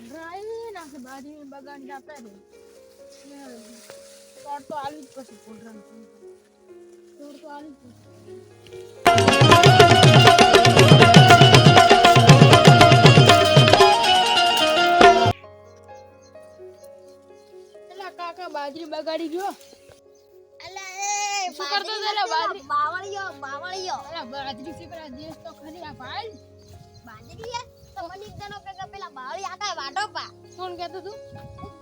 રાઈ નાખે બાજી બગાડ જાતા રે તોડ તો આલી જ પછી પોડરામ તોડ તો આલી જ એલા કાકા બાજરી બગાડી ગયો અલા એ શું કરતો હતો એલા બાજરી બાવળિયો એલા બાજરી સિકરા દેશ તો ખરી આ ભાઈ બાજરી તો મને એકદનો કે પેલા બાવળી આકા વાડો પા કોણ કહેતો તું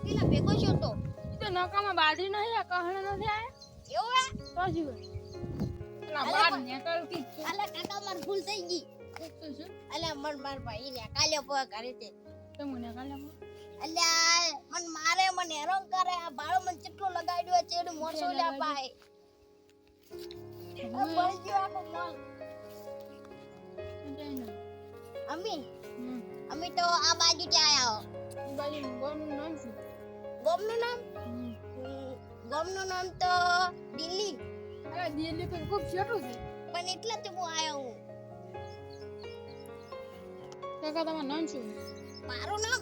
પેલા ભેગો છો તો તો નકામાં બાજરી નહીં આ કહણ નથી આયા એવું હે તો જીવ એલા બાર નેકળ કી અલા કાકા માર ભૂલ થઈ ગઈ શું અલા મન માર ભાઈ ને કાલ્યો પો કરે તે તમને કાલે અલ્યા મન મારે મન હેરાન કરે આ બાળો મન ચટલો લગાડ્યો ચેડું મોરસો લ્યા પાય આ પડી ગયો આખો મોલ અમી તો આ બાજુ થી આયા હો બાજુ ગોમનું નામ શું ગોમનું નામ તો દિલ્હી અરે દિલ્હી તો ખૂબ છેટું છે પણ એટલે જ હું આયો હું કાકા તમારું નામ શું મારું નામ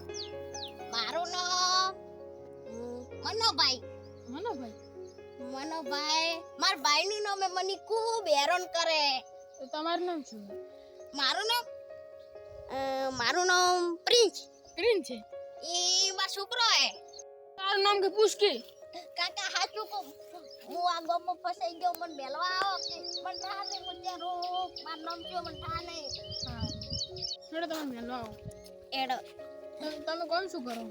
મનોભાઈ માર ભાઈ નું નામ મને ખૂબ હેરાન કરે તો તમારું નામ શું મારું નામ પ્રિન્સ છે એ માર છોકરો હે તારું નામ કે પૂછ કે કાકા હાચું કો હું આ ગામમાં ફસાઈ ગયો મને મેલવા આવો કે મને ના ને મને રોક માર નામ જો મને ના નહીં હા છોડો તમે મેલો આવો એડો તમે કોમ શું કરો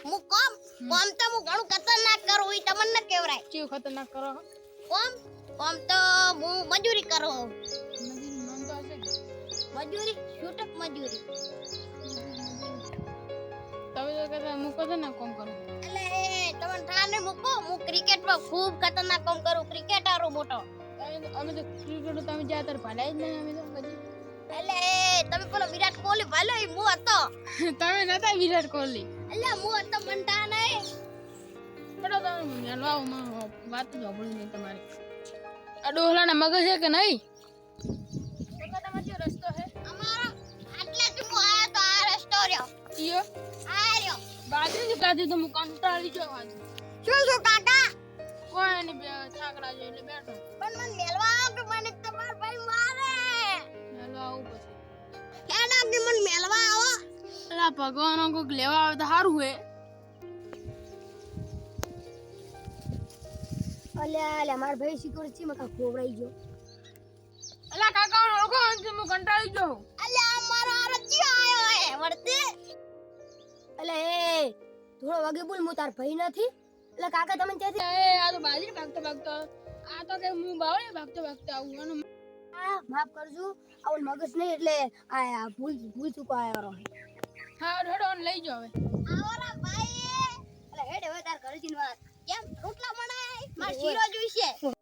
હું કોમ તો હું ઘણું ખતરનાક કરું ઈ તમને ન કહેવરાય કેવું ખતરનાક કરો કોમ તો હું મજૂરી કરું મજૂરી નામ તો હશે મજૂરી છૂટક મજૂરી તમે તો કહેતા મૂકો છો ને કોમ કરો એટલે તમને ઠાને મૂકો હું ક્રિકેટમાં ખૂબ ખતરનાક કામ કરું ક્રિકેટર મોટો અમે તો ક્રિકેટ તમે જ્યાં તાર ભલાઈ જ નહીં અમે તો બધી એટલે તમે પેલો વિરાટ કોહલી ભલે હું હતો તમે નતા વિરાટ કોહલી એટલે હું હતો મંટા નહીં બડો તમે મેલો આવો માં વાત જ સાંભળી નહીં તમારી આ ડોહલાના મગજ છે કે નહીં તમારો જે રસ્તો છે અમારો આટલે જ હું આયો તો આ રસ્તો રહ્યો ઈયો આ રહ્યો બાજરી જ કાઢી તો હું કંટાળી ગયો આજે શું કાકા કોઈ નહીં બે છાકડા છે એટલે બેઠો પણ મને મેલવા આવો કે મને તમાર ભાઈ મારે મેલો આવું પછી એના કે મને મેલવા આવો અલા ભગવાન કોક લેવા આવે તો સારું હે અલ્યા માર ભાઈ સિક્યોરિટી માં કા ખોવરાઈ ગયો અલા કાકા ઓળખો અંતે હું કંટાળી ગયો અલ્યા મારો આરતી આયો હે વર્તે અલે એ થોડો વાગે બોલ હું તાર ભાઈ નથી એટલે કાકા તમે ત્યાંથી એ આ તો બાજરી ભાગતો આ તો કે હું બાવળે ભાગતો આવું અને હા માફ કરજો આવલ મગજ નહીં એટલે આ ભૂલ ચૂકો આયો રહો હા હેડો લઈ જાવ હવે આવરા ભાઈ એટલે હેડ હવે તાર ઘરે જઈને વાત કેમ રોટલા બનાય માર શીરો જોઈશે